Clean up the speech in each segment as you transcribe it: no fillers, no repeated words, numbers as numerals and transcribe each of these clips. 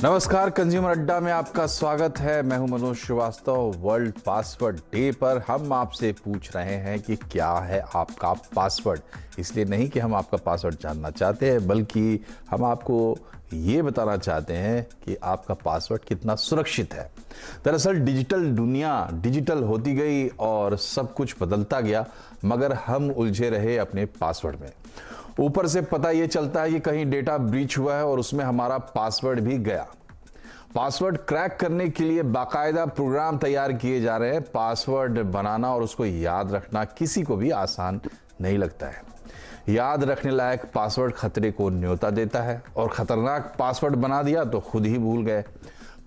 नमस्कार, कंज्यूमर अड्डा में आपका स्वागत है। मैं हूं Manoj Shrivastava. World password day पर हम आपसे पूछ रहे हैं कि क्या है आपका पासवर्ड। इसलिए नहीं कि हम आपका पासवर्ड जानना चाहते हैं, बल्कि हम आपको ये बताना चाहते हैं कि आपका पासवर्ड कितना सुरक्षित है। दरअसल डिजिटल दुनिया डिजिटल होती गई और सब कुछ बदलता गया, मगर हम उलझे रहे अपने पासवर्ड में। ऊपर से पता ये चलता है कि कहीं डेटा ब्रीच हुआ है और उसमें हमारा पासवर्ड भी गया। पासवर्ड क्रैक करने के लिए बाकायदा प्रोग्राम तैयार किए जा रहे हैं। पासवर्ड बनाना और उसको याद रखना किसी को भी आसान नहीं लगता है। याद रखने लायक पासवर्ड खतरे को न्योता देता है, और खतरनाक पासवर्ड बना दिया तो खुद ही भूल गए।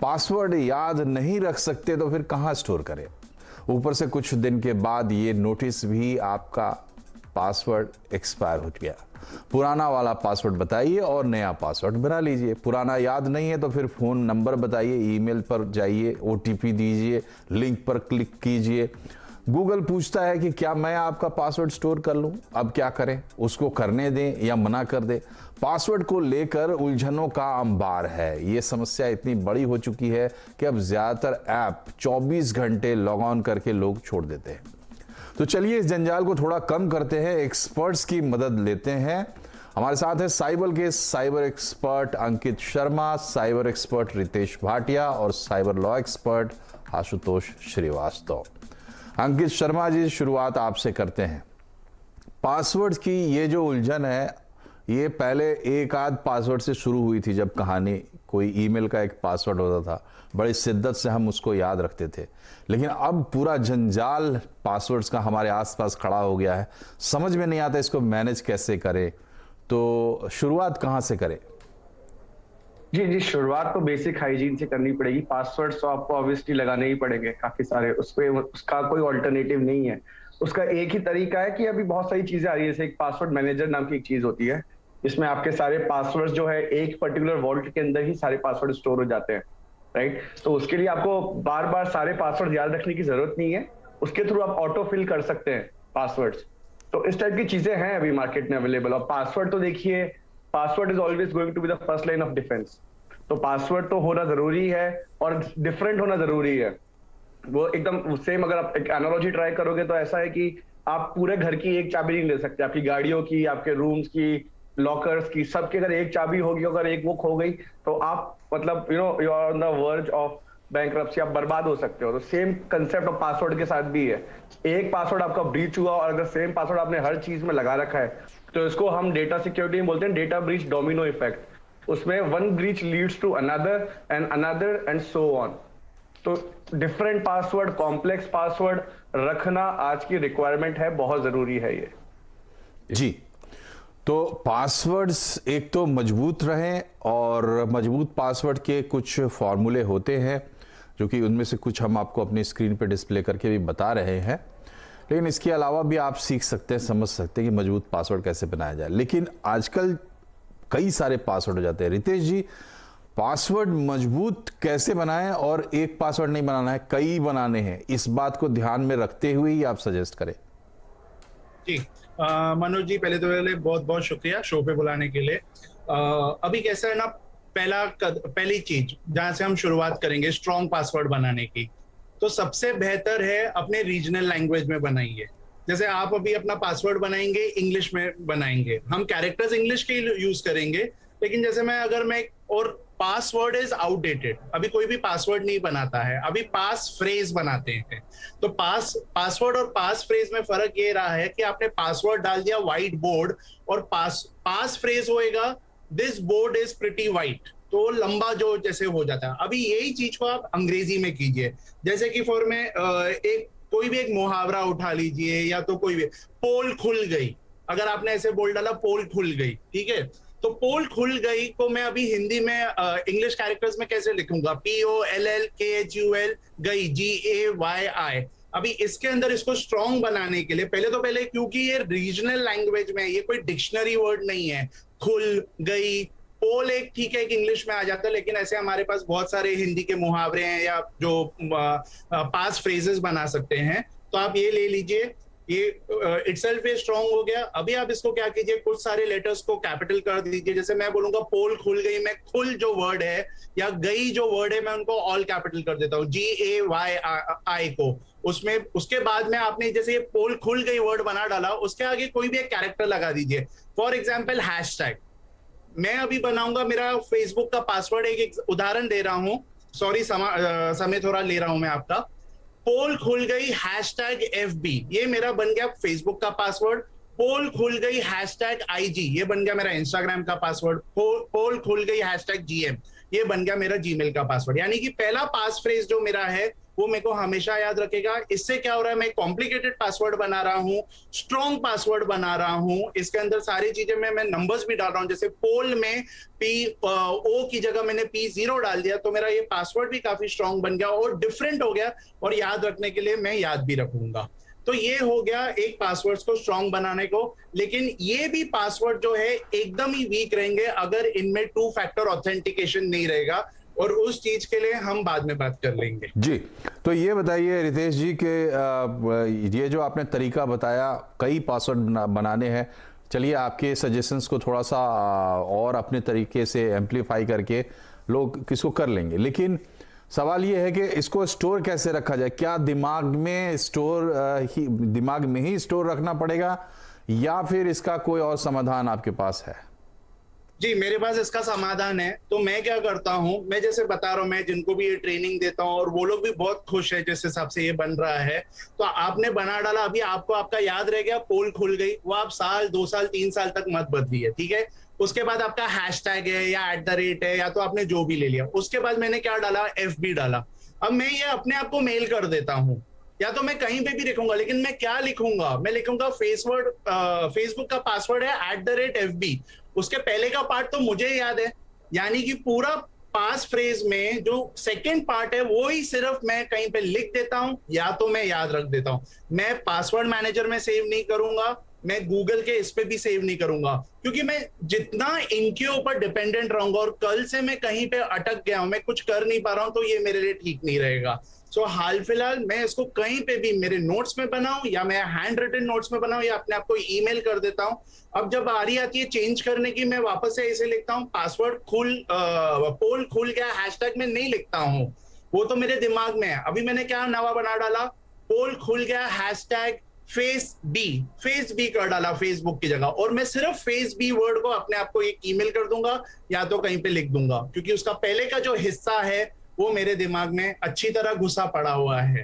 पासवर्ड याद नहीं रख सकते तो फिर कहां स्टोर करें। ऊपर से कुछ दिन के बाद ये नोटिस भी आपका पासवर्ड एक्सपायर हो गया। पुराना वाला पासवर्ड बताइए और नया पासवर्ड बना लीजिए। पुराना याद नहीं है तो फिर फोन नंबर बताइए, ईमेल पर जाइए, ओटीपी दीजिए, लिंक पर क्लिक कीजिए। गूगल पूछता है कि क्या मैं आपका पासवर्ड स्टोर कर लूं। अब क्या करें, उसको करने दें या मना कर दें। पासवर्ड को लेकर उलझनों का अंबार है। ये समस्या इतनी बड़ी हो चुकी है कि अब ज्यादातर ऐप 24 घंटे लॉग ऑन करके लोग छोड़ देते हैं। तो चलिए इस जंजाल को थोड़ा कम करते हैं, एक्सपर्ट्स की मदद लेते हैं। हमारे साथ है cyber expert Ankit Sharma, cyber expert Ritesh Bhatia और cyber law expert Ashutosh Shrivastava. Ankit Sharma ji, शुरुआत आपसे करते हैं। पासवर्ड की ये जो उलझन है, ये पहले एक आध पासवर्ड से शुरू हुई थी। जब कहानी कोई ईमेल का एक पासवर्ड होता था, बड़ी शिद्दत से हम उसको याद रखते थे, लेकिन अब पूरा जंजाल पासवर्ड्स का हमारे आसपास खड़ा हो गया है। समझ में नहीं आता इसको मैनेज कैसे करें। तो शुरुआत कहां से करें? जी, शुरुआत तो बेसिक हाइजीन से करनी पड़ेगी। पासवर्ड्स तो आपको ऑब्वियसली लगाने ही पड़ेंगे काफी सारे, उसका कोई ऑल्टरनेटिव नहीं है। उसका एक ही तरीका है कि अभी बहुत सारी चीजें आ रही है, जैसे एक पासवर्ड मैनेजर नाम की एक चीज होती है, जिसमें आपके सारे पासवर्ड्स जो है एक पर्टिकुलर वॉल्ट के अंदर ही सारे पासवर्ड स्टोर हो जाते हैं, राइट। तो उसके लिए आपको बार बार सारे पासवर्ड याद रखने की जरूरत नहीं है। उसके थ्रू आप ऑटो फिल कर सकते हैं पासवर्ड्स। तो इस टाइप की चीजें हैं अभी मार्केट में अवेलेबल। और पासवर्ड तो देखिए, password is always going to be the first line of defence. तो पासवर्ड तो होना जरूरी है और डिफरेंट होना जरूरी है। वो एकदम सेम, अगर आप एक एनालॉजी ट्राई करोगे तो ऐसा है कि आप पूरे घर की एक चाबी नहीं ले सकते। आपकी गाड़ियों की, आपके रूम्स की, लॉकर्स की, सबके अगर एक चाबी होगी, अगर एक वो खो गई तो आप मतलब you are on the verge of bankruptcy, आप बर्बाद हो सकते हो। तो सेम कंसेप्ट ऑफ पासवर्ड के साथ भी है। एक पासवर्ड आपका ब्रीच हुआ और अगर सेम पासवर्ड आपने हर चीज में लगा रखा है, तो इसको हम डेटा सिक्योरिटी में बोलते हैं डेटा ब्रीच डोमिनो इफेक्ट। उसमें one breach leads to another and so on. तो डिफरेंट पासवर्ड, कॉम्प्लेक्स पासवर्ड रखना आज की रिक्वायरमेंट है, बहुत जरूरी है ये। जी, तो पासवर्ड्स एक तो मजबूत रहें, और मजबूत पासवर्ड के कुछ फॉर्मूले होते हैं, जो कि उनमें से कुछ हम आपको अपनी स्क्रीन पे डिस्प्ले करके भी बता रहे हैं। लेकिन इसके अलावा भी आप सीख सकते हैं, समझ सकते हैं कि मजबूत पासवर्ड कैसे बनाया जाए। लेकिन आजकल कई सारे पासवर्ड हो जाते हैं। रितेश जी, पासवर्ड मजबूत कैसे बनाएं, और एक पासवर्ड नहीं बनाना है, कई बनाने हैं, इस बात को ध्यान में रखते हुए ही आप सजेस्ट करें। जी, मनोज जी, पहले बहुत बहुत शुक्रिया शो पे बुलाने के लिए। अभी कैसा है ना, पहली चीज जहां से हम शुरुआत करेंगे स्ट्रॉन्ग पासवर्ड बनाने की, तो सबसे बेहतर है अपने रीजनल लैंग्वेज में बनाइए। जैसे आप अभी अपना पासवर्ड बनाएंगे, इंग्लिश में बनाएंगे, हम कैरेक्टर्स इंग्लिश के यूज करेंगे। लेकिन जैसे और पासवर्ड इज आउटडेटेड, अभी कोई भी पासवर्ड नहीं बनाता है, अभी पास फ्रेज बनाते हैं। तो पासवर्ड और पास फ्रेज में फर्क ये रहा है कि आपने पासवर्ड डाल दिया व्हाइट बोर्ड, और पास फ्रेज होएगा this board is pretty white, तो लंबा जो जैसे हो जाता है। अभी यही चीज को आप अंग्रेजी में कीजिए। जैसे कि कोई भी एक मुहावरा उठा लीजिए, या तो कोई भी पोल खुल गई, अगर आपने ऐसे बोल डाला पोल खुल गई, ठीक है, तो पोल खुल गई को मैं अभी हिंदी में इंग्लिश कैरेक्टर्स में कैसे लिखूंगा? POLLKHUL गई, GAYI। अभी इसके अंदर इसको स्ट्रॉन्ग बनाने के लिए पहले क्योंकि ये रीजनल लैंग्वेज में है, ये कोई डिक्शनरी वर्ड नहीं है। खुल गई, पोल एक ठीक है कि इंग्लिश में आ जाता है, लेकिन ऐसे हमारे पास बहुत सारे हिंदी के मुहावरे हैं या जो पास फ्रेजेस बना सकते हैं। तो आप ये ले लीजिए, ये इटसेल्फ ये स्ट्रांग हो गया। अभी आप इसको क्या कीजिए, कुछ सारे लेटर्स को कैपिटल कर दीजिए। जैसे मैं बोलूंगा पोल खुल गई, मैं खुल जो वर्ड है या गई जो वर्ड है मैं उनको ऑल कैपिटल कर देता हूँ, GAYI को। उसमें उसके बाद में आपने जैसे ये पोल खुल गई वर्ड बना डाला, उसके आगे कोई भी एक कैरेक्टर लगा दीजिए। For example hashtag. मैं अभी बनाऊंगा, मेरा फेसबुक का पासवर्ड एक उदाहरण दे रहा हूं, सॉरी समय थोड़ा ले रहा हूं मैं आपका। पोल खुल गई हैशटैग FB, ये मेरा बन गया फेसबुक का पासवर्ड। पोल खुल गई हैशटैग IG, ये बन गया मेरा इंस्टाग्राम का पासवर्ड। पोल खुल गई हैशटैग GM, ये बन गया मेरा जीमेल का पासवर्ड। यानी कि पहला पास फ्रेज जो मेरा है वो मेरे को हमेशा याद रखेगा। इससे क्या हो रहा है, मैं कॉम्प्लिकेटेड पासवर्ड बना रहा हूँ, स्ट्रॉन्ग पासवर्ड बना रहा हूँ। इसके अंदर सारी चीजें मैं नंबर्स भी डाल रहा हूँ। जैसे पोल में O की जगह मैंने P0 डाल दिया, तो मेरा ये पासवर्ड भी काफी स्ट्रॉन्ग बन गया और डिफरेंट हो गया, और याद रखने के लिए मैं याद भी रखूंगा। तो ये हो गया एक पासवर्ड्स को स्ट्रॉन्ग बनाने को। लेकिन ये भी पासवर्ड जो है एकदम ही वीक रहेंगे अगर इनमें 2 फैक्टर ऑथेंटिकेशन नहीं रहेगा, और उस चीज के लिए हम बाद में बात कर लेंगे। जी, तो ये बताइए रितेश जी के ये जो आपने तरीका बताया कई पासवर्ड बनाने हैं, चलिए आपके सजेशंस को थोड़ा सा और अपने तरीके से एम्पलीफाई करके लोग किसको कर लेंगे। लेकिन सवाल ये है कि इसको स्टोर कैसे रखा जाए? क्या दिमाग में ही स्टोर रखना पड़ेगा, या फिर इसका कोई और समाधान आपके पास है? जी, मेरे पास इसका समाधान है। तो मैं क्या करता हूं, मैं जैसे बता रहा हूं, मैं जिनको भी ये ट्रेनिंग देता हूं और वो लोग भी बहुत खुश है जिस हिसाब से ये बन रहा है। तो आपने बना डाला, अभी आपको आपका याद रह गया पोल खुल गई, वो आप साल 2 साल 3 साल तक मत बदलिए, ठीक है। उसके बाद आपका हैशटैग है या @ है, या तो आपने जो भी ले लिया। उसके बाद मैंने क्या डाला, FB डाला। अब मैं ये अपने आप को मेल कर देता हूँ, या तो मैं कहीं पे भी लिखूंगा, लेकिन मैं क्या लिखूंगा, मैं लिखूंगा फेसबुक का पासवर्ड है @FB। उसके पहले का पार्ट तो मुझे याद है, यानी कि पूरा पास फ्रेज में जो सेकंड पार्ट है वो ही सिर्फ मैं कहीं पे लिख देता हूं, या तो मैं याद रख देता हूं। मैं पासवर्ड मैनेजर में सेव नहीं करूंगा, मैं गूगल के इस पे भी सेव नहीं करूंगा, क्योंकि मैं जितना इनके ऊपर डिपेंडेंट रहूंगा और कल से मैं कहीं पे अटक गया हूं, मैं कुछ कर नहीं पा रहा हूं, तो ये मेरे लिए ठीक नहीं रहेगा। सो हाल फिलहाल मैं इसको कहीं पे भी मेरे नोट्स में बनाऊं, या मैं हैंड रिटन नोट्स में बनाऊं, या अपने आप को ईमेल कर देता हूं। अब जब बारी आती है चेंज करने की, मैं वापस से ऐसे लिखता हूं, पासवर्ड पोल खुल गया हैशटैग में नहीं लिखता हूं, वो तो मेरे दिमाग में है। अभी मैंने क्या नवा बना डाला, पोल खुल गया हैशटैग फेस बी कर डाला फेसबुक की जगह, और मैं सिर्फ फेस बी वर्ड को अपने आप को एक ईमेल कर दूंगा, या तो कहीं पे लिख दूंगा, क्योंकि उसका पहले का जो हिस्सा है वो मेरे दिमाग में अच्छी तरह घुसा पड़ा हुआ है।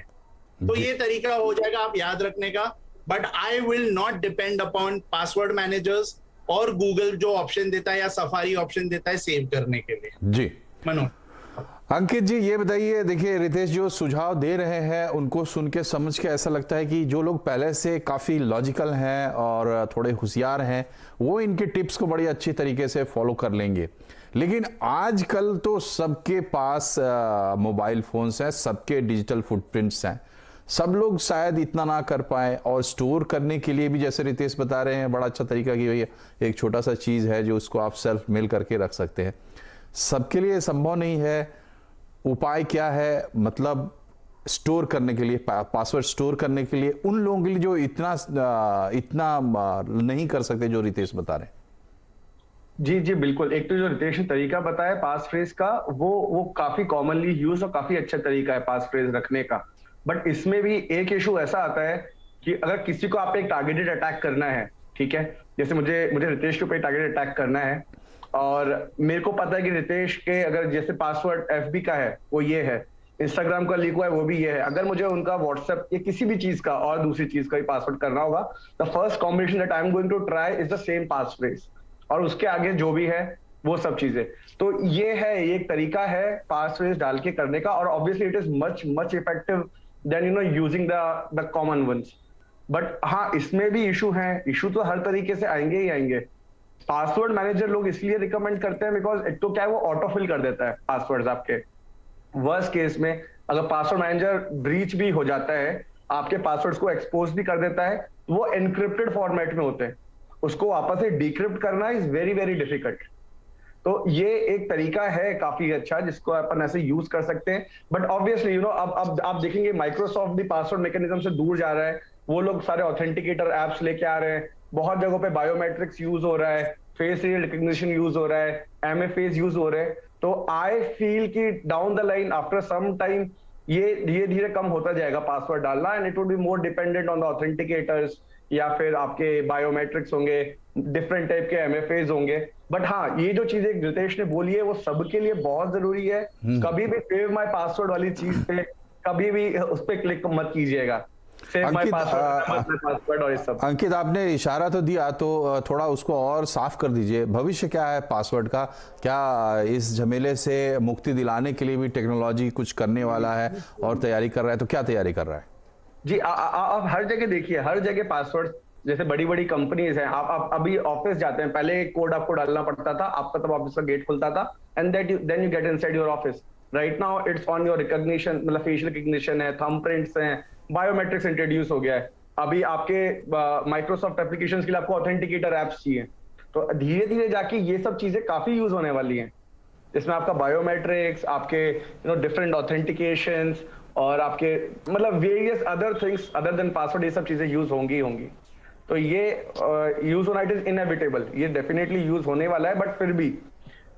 तो ये तरीका हो जाएगा आप याद रखने का। But I will not depend upon password managers और गूगल जो ऑप्शन देता है या सफारी ऑप्शन देता है सेव करने के लिए। जी मनोज। अंकित जी, ये बताइए, देखिए रितेश जो सुझाव दे रहे हैं उनको सुन के समझ के ऐसा लगता है कि जो लोग पहले से काफ़ी लॉजिकल हैं और थोड़े होशियार हैं वो इनके टिप्स को बड़ी अच्छी तरीके से फॉलो कर लेंगे। लेकिन आजकल तो सबके पास मोबाइल फोन्स हैं, सबके डिजिटल फुटप्रिंट्स हैं, सब लोग शायद इतना ना कर पाए, और स्टोर करने के लिए भी जैसे रितेश बता रहे हैं बड़ा अच्छा तरीका कि भैया एक छोटा सा चीज़ है जो उसको आप सेल्फ मेल करके रख सकते हैं। सबके लिए संभव नहीं है। उपाय क्या है, मतलब स्टोर करने के लिए, पासवर्ड स्टोर करने के लिए उन लोगों के लिए जो इतना नहीं कर सकते जो रितेश बता रहे हैं? जी जी बिल्कुल। एक तो जो रितेश ने तरीका बताया पास फ्रेज का, वो काफी कॉमनली यूज और काफी अच्छा तरीका है पास फ्रेज रखने का। बट इसमें भी एक इशू ऐसा आता है कि अगर किसी को आप एक टारगेटेड अटैक करना है, ठीक है, जैसे मुझे रितेश के ऊपर टारगेटेड अटैक करना है, और मेरे को पता है कि रितेश के अगर जैसे पासवर्ड FB का है वो ये है, इंस्टाग्राम का लिखा है वो भी ये है, अगर मुझे उनका व्हाट्सएप या किसी भी चीज का और दूसरी चीज का भी पासवर्ड करना होगा, the first combination that I am going to try is the same passphrase, और उसके आगे जो भी है वो सब चीजें। तो ये है, एक तरीका है पास फ्रेज डाल के करने का, और obviously it is much effective than using the common ones. But हाँ, इसमें भी इशू है, इशू तो हर तरीके से आएंगे ही आएंगे। पासवर्ड मैनेजर लोग इसलिए रिकमेंड करते हैं बिकॉज एक तो क्या है, वो ऑटो फिल कर देता है पासवर्ड्स आपके। वर्स्ट केस में अगर पासवर्ड मैनेजर ब्रीच भी हो जाता है, आपके पासवर्ड्स को एक्सपोज भी कर देता है, वो एनक्रिप्टेड फॉर्मेट में होते हैं, उसको वापस से डिक्रिप्ट करना इज वेरी वेरी डिफिकल्ट। तो ये एक तरीका है काफी अच्छा जिसको अपन ऐसे यूज कर सकते हैं। बट ऑब्वियसली अब आप देखेंगे माइक्रोसॉफ्ट भी पासवर्ड मैकेनिज्म से दूर जा रहा है। वो लोग सारे ऑथेंटिकेटर एप्स लेके आ रहे हैं, बहुत जगहों पे बायोमेट्रिक्स यूज हो रहा है, फेस रिकग्निशन यूज हो रहा है, MFAs यूज हो रहे हैं। तो आई फील कि down the line after some time ये धीरे धीरे कम होता जाएगा पासवर्ड डालना, and it would be more dependent on the authenticators या फिर आपके बायोमेट्रिक्स होंगे, डिफरेंट टाइप के MFAs होंगे। बट हाँ, ये जो चीज एक रितेश ने बोली है वो सबके लिए बहुत जरूरी है। कभी भी सेव माय पासवर्ड वाली चीज पे कभी भी उस पर क्लिक मत कीजिएगा। सेव माय पासवर्ड और ये सब। अंकित, आपने इशारा तो दिया, तो थोड़ा उसको और साफ कर दीजिए। भविष्य क्या है पासवर्ड का? क्या इस झमेले से मुक्ति दिलाने के लिए भी टेक्नोलॉजी कुछ करने वाला है और तैयारी कर रहा है? तो क्या तैयारी कर रहा है? जी, आप हर जगह देखिए, हर जगह पासवर्ड, जैसे बड़ी बड़ी कंपनीज हैं, आप अभी ऑफिस जाते हैं, पहले एक कोड आपको डालना पड़ता था, आपका तब ऑफिस का गेट खुलता था, and then you get inside your office. Right now it's on your recognition, मतलब फेशियल रिकग्निशन है, थंब प्रिंट्स हैं, बायोमेट्रिक्स इंट्रोड्यूस हो गया है। अभी आपके माइक्रोसॉफ्ट एप्लीकेशंस के लिए आपको ऑथेंटिकेटर एप्स चाहिए। तो धीरे धीरे जाके ये सब चीजें काफी यूज होने वाली हैं, जिसमें आपका बायोमेट्रिक्स, आपके डिफरेंट ऑथेंटिकेशंस और आपके मतलब various other things other than password, ये सब चीजें यूज होंगी। तो ये यूज होना इट इज इनएविटेबल, ये डेफिनेटली यूज होने वाला है। बट फिर भी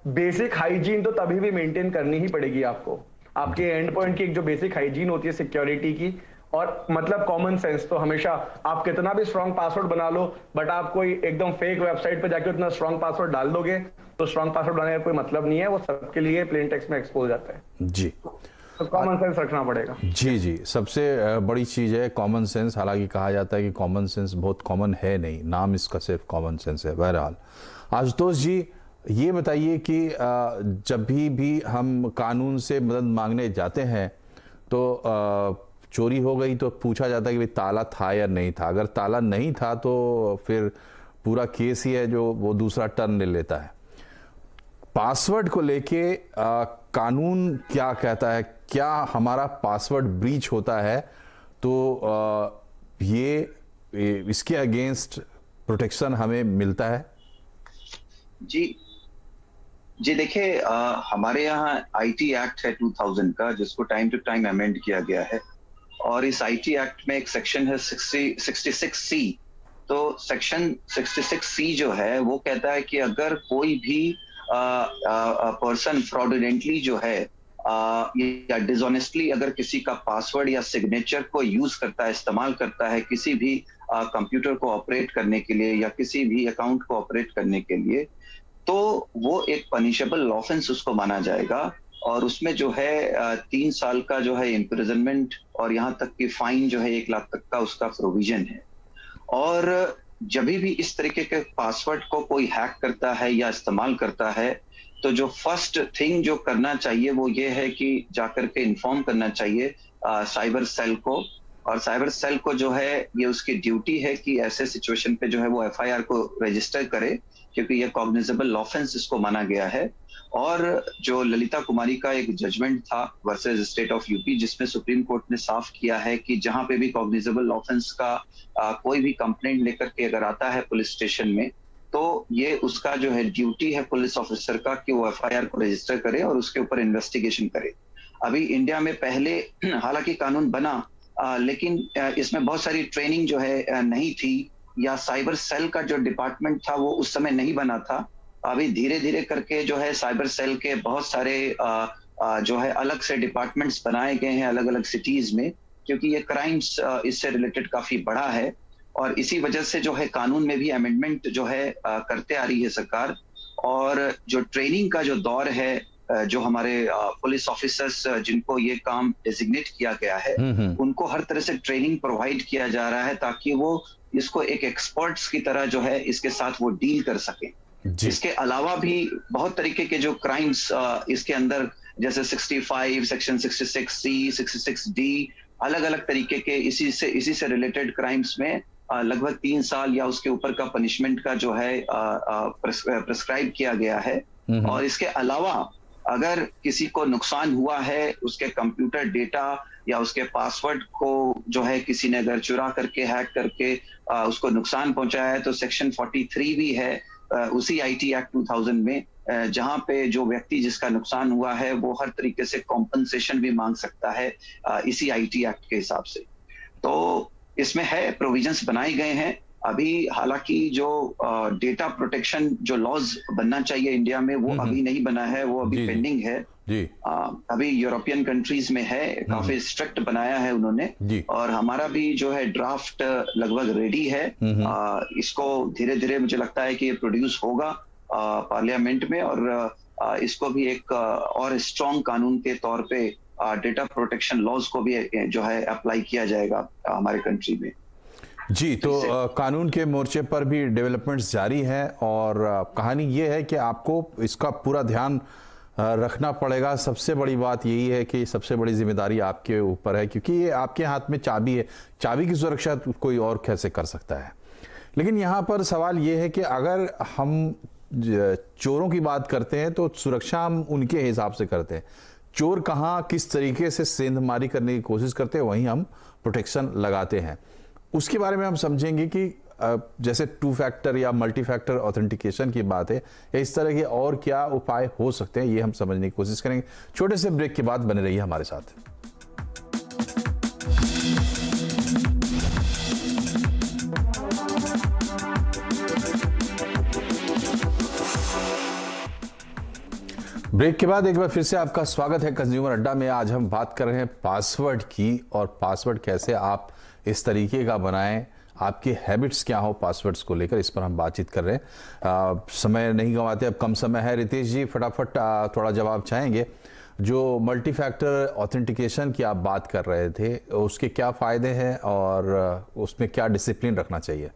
बेसिक हाइजीन तो तभी भी मेंटेन करनी ही पड़ेगी आपको। आपके एंड पॉइंट की एक जो बेसिक हाइजीन होती है सिक्योरिटी की, और मतलब कॉमन सेंस, तो हमेशा आप कितना भी स्ट्रॉन्ग पासवर्ड बना लो, बट आप कोई एकदम फेक वेबसाइट पे जाके उतना स्ट्रॉन्ग पासवर्ड डाल दोगे तो स्ट्रॉन्ग पासवर्ड बनाने का कोई मतलब नहीं है, वो सबके लिए प्लेन टेक्स्ट में एक्सपोज जाता है। जी, तो कॉमन सेंस रखना पड़ेगा। जी, सबसे बड़ी चीज़ है कॉमन सेंस। हालांकि कहा जाता है कि कॉमन सेंस बहुत कॉमन है नहीं, नाम इसका सिर्फ कॉमन सेंस है। बहरहाल आशुतोष जी, ये बताइए कि जब भी हम कानून से मदद मांगने जाते हैं तो चोरी हो गई तो पूछा जाता है कि भाई ताला था या नहीं था। अगर ताला नहीं था तो फिर पूरा केस ही है जो वो दूसरा टर्न ले लेता है। पासवर्ड को लेके कानून क्या कहता है? क्या हमारा पासवर्ड ब्रीच होता है तो ये इसके अगेंस्ट प्रोटेक्शन हमें मिलता है? जी देखिए, हमारे यहाँ IT एक्ट है 2000 का, जिसको टाइम टू टाइम अमेंड किया गया है। और इस IT एक्ट में एक सेक्शन है 66C। तो सेक्शन 66C जो है वो कहता है कि अगर कोई भी पर्सन फ्रॉडुलेंटली जो है या डिसऑनेस्टली अगर किसी का पासवर्ड या सिग्नेचर को यूज करता है, इस्तेमाल करता है किसी भी कंप्यूटर को ऑपरेट करने के लिए या किसी भी अकाउंट को ऑपरेट करने के लिए, तो वो एक पनिशेबल ऑफेंस उसको माना जाएगा। और उसमें जो है 3 साल का जो है इम्प्रिजनमेंट और यहाँ तक कि फाइन जो है 1 लाख तक का उसका प्रोविजन है। और जब भी इस तरीके के पासवर्ड को कोई हैक करता है या इस्तेमाल करता है, तो जो फर्स्ट थिंग जो करना चाहिए वो ये है कि जाकर के इन्फॉर्म करना चाहिए साइबर सेल को। और साइबर सेल को जो है ये उसकी ड्यूटी है कि ऐसे सिचुएशन पे जो है वो FIR को रजिस्टर करे, क्योंकि ये कॉग्निजेबल ऑफेंस इसको माना गया है। और जो ललिता कुमारी का एक जजमेंट था वर्सेस स्टेट ऑफ यूपी, जिसमें सुप्रीम कोर्ट ने साफ किया है कि जहां पे भी कॉग्निजेबल ऑफेंस का कोई भी कंप्लेंट लेकर के अगर आता है पुलिस स्टेशन में, तो ये उसका जो है ड्यूटी है पुलिस ऑफिसर का कि वो FIR को रजिस्टर करे और उसके ऊपर इन्वेस्टिगेशन करे। अभी इंडिया में पहले हालांकि कानून बना, लेकिन इसमें बहुत सारी ट्रेनिंग जो है नहीं थी, या साइबर सेल का जो डिपार्टमेंट था वो उस समय नहीं बना था। अभी धीरे धीरे करके जो है साइबर सेल के बहुत सारे जो है अलग से डिपार्टमेंट्स बनाए गए हैं अलग अलग सिटीज में, क्योंकि ये क्राइम्स इससे रिलेटेड काफी बड़ा है। और इसी वजह से जो है कानून में भी अमेंडमेंट जो है करते आ रही है सरकार। और जो ट्रेनिंग का जो दौर है, जो हमारे पुलिस ऑफिसर्स जिनको ये काम डेजिग्नेट किया गया है, उनको हर तरह से ट्रेनिंग प्रोवाइड किया जा रहा है ताकि वो इसको एक एक्सपर्ट्स की तरह जो है इसके साथ वो डील कर सके। इसके अलावा भी बहुत तरीके के जो क्राइम्स इसके अंदर, जैसे 65, सेक्शन 66C, 66D, अलग अलग तरीके के इसी से रिलेटेड क्राइम्स में लगभग 3 साल या उसके ऊपर का पनिशमेंट का जो है प्रिस्क्राइब किया गया है। और इसके अलावा अगर किसी को नुकसान हुआ है, उसके कंप्यूटर डेटा या उसके पासवर्ड को जो है किसी ने अगर चुरा करके हैक करके उसको नुकसान पहुंचाया है, तो सेक्शन 43 भी है उसी आईटी एक्ट 2000 में जहां पे जो व्यक्ति जिसका नुकसान हुआ है वो हर तरीके से कॉम्पनसेशन भी मांग सकता है इसी आईटी एक्ट के हिसाब से। तो इसमें है प्रोविजंस बनाए गए हैं। अभी हालांकि जो डेटा प्रोटेक्शन जो लॉज बनना चाहिए इंडिया में वो अभी नहीं बना है, वो अभी पेंडिंग है जी। अभी यूरोपियन कंट्रीज में है, काफी स्ट्रिक्ट बनाया है उन्होंने जी। और हमारा भी जो है ड्राफ्ट लगभग रेडी है। इसको धीरे धीरे मुझे लगता है कि ये प्रोड्यूस होगा पार्लियामेंट में और इसको भी एक और स्ट्रॉन्ग कानून के तौर पे डेटा प्रोटेक्शन लॉज को भी जो है अप्लाई किया जाएगा हमारे कंट्री में। जी, तो कानून के मोर्चे पर भी डेवलपमेंट्स जारी हैं और कहानी ये है कि आपको इसका पूरा ध्यान रखना पड़ेगा। सबसे बड़ी बात यही है कि सबसे बड़ी जिम्मेदारी आपके ऊपर है, क्योंकि ये आपके हाथ में चाबी है। चाबी की सुरक्षा कोई और कैसे कर सकता है। लेकिन यहाँ पर सवाल ये है कि अगर हम चोरों की बात करते हैं तो सुरक्षा हम उनके हिसाब से करते हैं। चोर कहाँ किस तरीके से सेंधमारी करने की कोशिश करते हैं, वहीं हम प्रोटेक्शन लगाते हैं। उसके बारे में हम समझेंगे कि जैसे 2 फैक्टर या मल्टी फैक्टर ऑथेंटिकेशन की बात है, या इस तरह के और क्या उपाय हो सकते हैं, ये हम समझने की कोशिश करेंगे। छोटे से ब्रेक के बाद बने रहिए हमारे साथ। ब्रेक के बाद एक बार फिर से आपका स्वागत है कंज्यूमर अड्डा में। आज हम बात कर रहे हैं पासवर्ड की, और पासवर्ड कैसे आप इस तरीके का बनाएं, आपके हैबिट्स क्या हो पासवर्ड्स को लेकर, इस पर हम बातचीत कर रहे हैं। समय नहीं गंवाते, अब कम समय है। रितेश जी फटाफट थोड़ा जवाब चाहेंगे। जो मल्टी फैक्टर ऑथेंटिकेशन की आप बात कर रहे थे, उसके क्या फ़ायदे हैं और उसमें क्या डिसिप्लिन रखना चाहिए?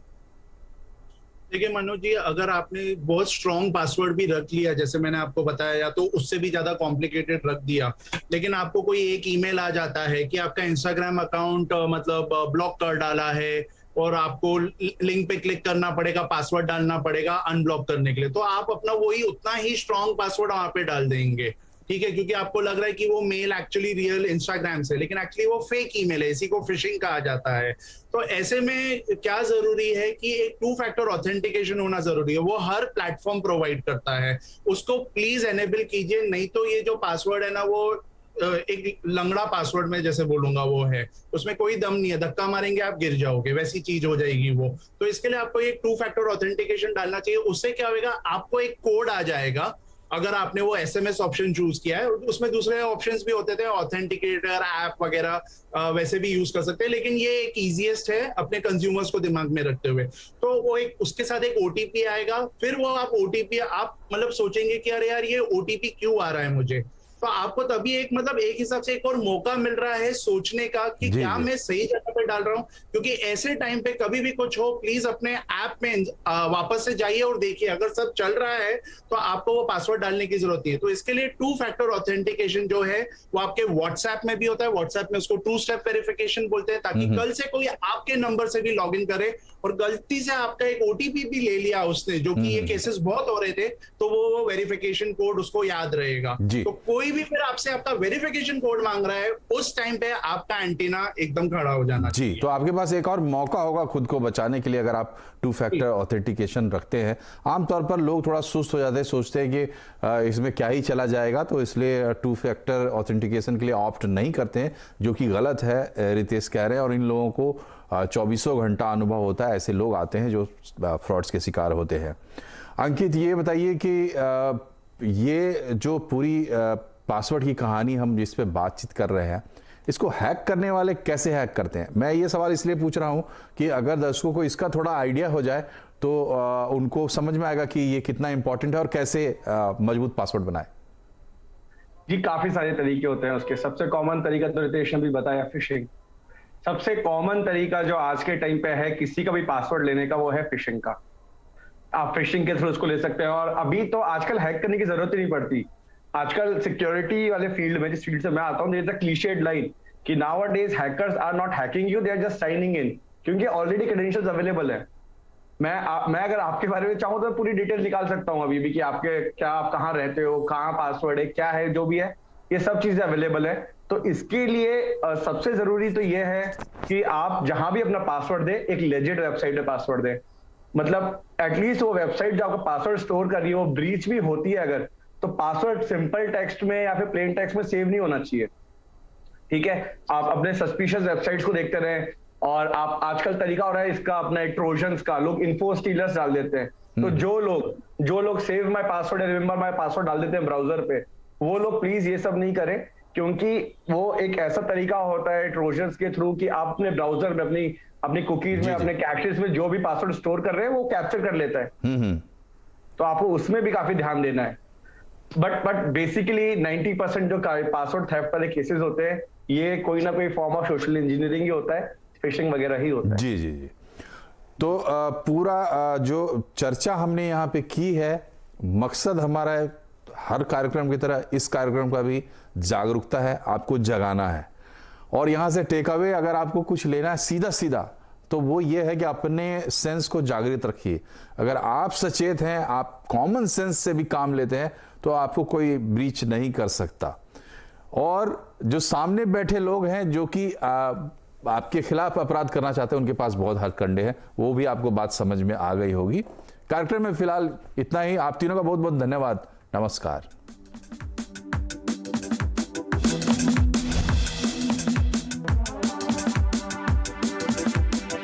देखिए मनोज जी, अगर आपने बहुत स्ट्रॉन्ग पासवर्ड भी रख लिया, जैसे मैंने आपको बताया, या तो उससे भी ज्यादा कॉम्प्लिकेटेड रख दिया, लेकिन आपको कोई एक ईमेल आ जाता है कि आपका इंस्टाग्राम अकाउंट मतलब ब्लॉक कर डाला है और आपको लिंक पे क्लिक करना पड़ेगा, पासवर्ड डालना पड़ेगा अनब्लॉक करने के लिए, तो आप अपना वही उतना ही स्ट्रॉन्ग पासवर्ड वहां पे डाल देंगे, ठीक है, क्योंकि आपको लग रहा है कि वो मेल एक्चुअली रियल इंस्टाग्राम से, लेकिन एक्चुअली वो फेक ईमेल है। इसी को फिशिंग कहा जाता है। तो ऐसे में क्या जरूरी है कि एक 2 फैक्टर ऑथेंटिकेशन होना जरूरी है। वो हर प्लेटफॉर्म प्रोवाइड करता है, उसको प्लीज एनेबल कीजिए। नहीं तो ये जो पासवर्ड है ना, वो एक लंगड़ा पासवर्ड में जैसे बोलूंगा वो है, उसमें कोई दम नहीं है, धक्का मारेंगे आप गिर जाओगे, वैसी चीज हो जाएगी वो। तो इसके लिए आपको एक 2 फैक्टर ऑथेंटिकेशन डालना चाहिए। उससे क्या होगा, आपको एक कोड आ जाएगा। अगर आपने वो एसएमएस ऑप्शन चूज किया है, उसमें दूसरे ऑप्शंस भी होते थे, ऑथेंटिकेटर ऐप वगैरह वैसे भी यूज कर सकते हैं, लेकिन ये एक इजीएस्ट है अपने कंज्यूमर्स को दिमाग में रखते हुए। तो वो एक उसके साथ एक ओटीपी आएगा, फिर वो आप ओटीपी आप मतलब सोचेंगे कि अरे यार ये ओटीपी क्यों आ रहा है मुझे, तो आपको तभी एक मतलब एक हिसाब से एक और मौका मिल रहा है सोचने का कि क्या मैं सही जगह पे डाल रहा हूँ। क्योंकि ऐसे टाइम पे कभी भी कुछ हो, प्लीज अपने ऐप में वापस से जाइए और देखिए, अगर सब चल रहा है तो आपको वो पासवर्ड डालने की जरूरत नहीं है। तो इसके लिए 2 फैक्टर ऑथेंटिकेशन जो है वो आपके व्हाट्सएप में भी होता है। व्हाट्सएप में उसको 2 स्टेप वेरिफिकेशन बोलते हैं, ताकि कल से कोई आपके नंबर से भी लॉग इन करे और गलती से आपका एक ओटीपी भी ले लिया उसने, जो कि ये केसेस बहुत हो रहे थे, तो वो वेरिफिकेशन कोड उसको याद रहेगा। तो कोई भी फिर आपसे आपका वेरिफिकेशन कोड मांग रहा है, उस टाइम पे आपका एंटीना एकदम खड़ा हो जाना चाहिए। जी, तो आपके पास एक और मौका होगा खुद को बचाने के लिए, अगर आप 2 फैक्टर ऑथेंटिकेशन रखते हैं। आमतौर पर लोग थोड़ा सुस्त हो जाते हैं, सोचते हैं कि इसमें क्या ही चला जाएगा, तो इसलिए 2 फैक्टर ऑथेंटिकेशन के लिए ऑप्ट नहीं करते हैं, जो कि गलत है, रितेश कह रहे हैं। और इन लोगों को 24 घंटा अनुभव होता है। ऐसे लोग आते हैं जो फ्रॉड्स के शिकार होते हैं। अंकित, ये बताइए कि ये जो पूरी पासवर्ड की कहानी हम जिस पे बातचीत कर रहे हैं, इसको हैक करने वाले कैसे हैक करते हैं? मैं ये सवाल इसलिए पूछ रहा हूं कि अगर दर्शकों को इसका थोड़ा आइडिया हो जाए तो उनको समझ में आएगा कि ये कितना इंपॉर्टेंट है और कैसे मजबूत पासवर्ड बनाए। जी, काफी सारे तरीके होते हैं उसके। सबसे कॉमन तरीका तो रितेश ने भी बताया, फिशिंग। सबसे कॉमन तरीका जो आज के टाइम पे है किसी का भी पासवर्ड लेने का, वो है फिशिंग का। आप फिशिंग के थ्रू उसको ले सकते हैं। और अभी तो आजकल हैक करने की जरूरत ही नहीं पड़ती। आजकल सिक्योरिटी वाले फील्ड में, जिस फील्ड से मैं आता हूँ, there is a cliched line कि nowadays hackers are not hacking you, they are just signing in, क्योंकि ऑलरेडी क्रेडेंशियल्स अवेलेबल है। मैं अगर आपके बारे में चाहूँ तो पूरी डिटेल निकाल सकता हूँ अभी भी, कि आपके क्या, आप कहाँ रहते हो, कहाँ पासवर्ड है, क्या है, जो भी है, ये सब चीजें अवेलेबल है। तो इसके लिए सबसे जरूरी तो ये है कि आप जहां भी अपना पासवर्ड दें, एक लेजिट वेबसाइट पे पासवर्ड दें। मतलब एटलीस्ट वो वेबसाइट जो आपका पासवर्ड स्टोर कर रही है वो ब्रीच भी होती है अगर, तो पासवर्ड सिंपल टेक्स्ट में या फिर प्लेन टेक्स्ट में सेव नहीं होना चाहिए। ठीक है, आप अपने सस्पिशियस वेबसाइट्स को देखते रहें। और आप आजकल तरीका हो रहा है इसका अपना ट्रोजन्स का, लोग इन्फो स्टीलर्स डाल देते हैं। तो जो लोग सेव माय पासवर्ड या रिमेंबर माय पासवर्ड डाल देते हैं ब्राउजर पे, वो लोग प्लीज ये सब नहीं करें, क्योंकि वो एक ऐसा तरीका होता है ट्रोजन्स के थ्रू कि आप अपने ब्राउजर में अपनी कुकीज में, अपने कैशेस में जो भी पासवर्ड स्टोर कर रहे हैं वो कैप्चर कर लेता है। तो आपको उसमें भी काफी ध्यान देना है। बट बेसिकली 90% जो पासवर्ड थेफ्ट वाले केसेस होते हैं ये कोई ना कोई फॉर्म ऑफ सोशल इंजीनियरिंग ही होता है, फिशिंग वगैरह ही होता है। जी जी जी। तो पूरा जो चर्चा हमने यहाँ पे की है, मकसद हमारा है, हर कार्यक्रम की तरह इस कार्यक्रम का भी जागरूकता है, आपको जगाना है। और यहाँ से टेक अवे अगर आपको कुछ लेना है सीधा सीधा, तो वो ये है कि अपने सेंस को जागृत रखिए। अगर आप सचेत हैं, आप कॉमन सेंस से भी काम लेते हैं, तो आपको कोई ब्रीच नहीं कर सकता। और जो सामने बैठे लोग हैं जो कि आपके खिलाफ अपराध करना चाहते हैं, उनके पास बहुत हथकंडे हैं, वो भी आपको बात समझ में आ गई होगी। कार्यक्रम में फिलहाल इतना ही। आप तीनों का बहुत बहुत धन्यवाद। नमस्कार।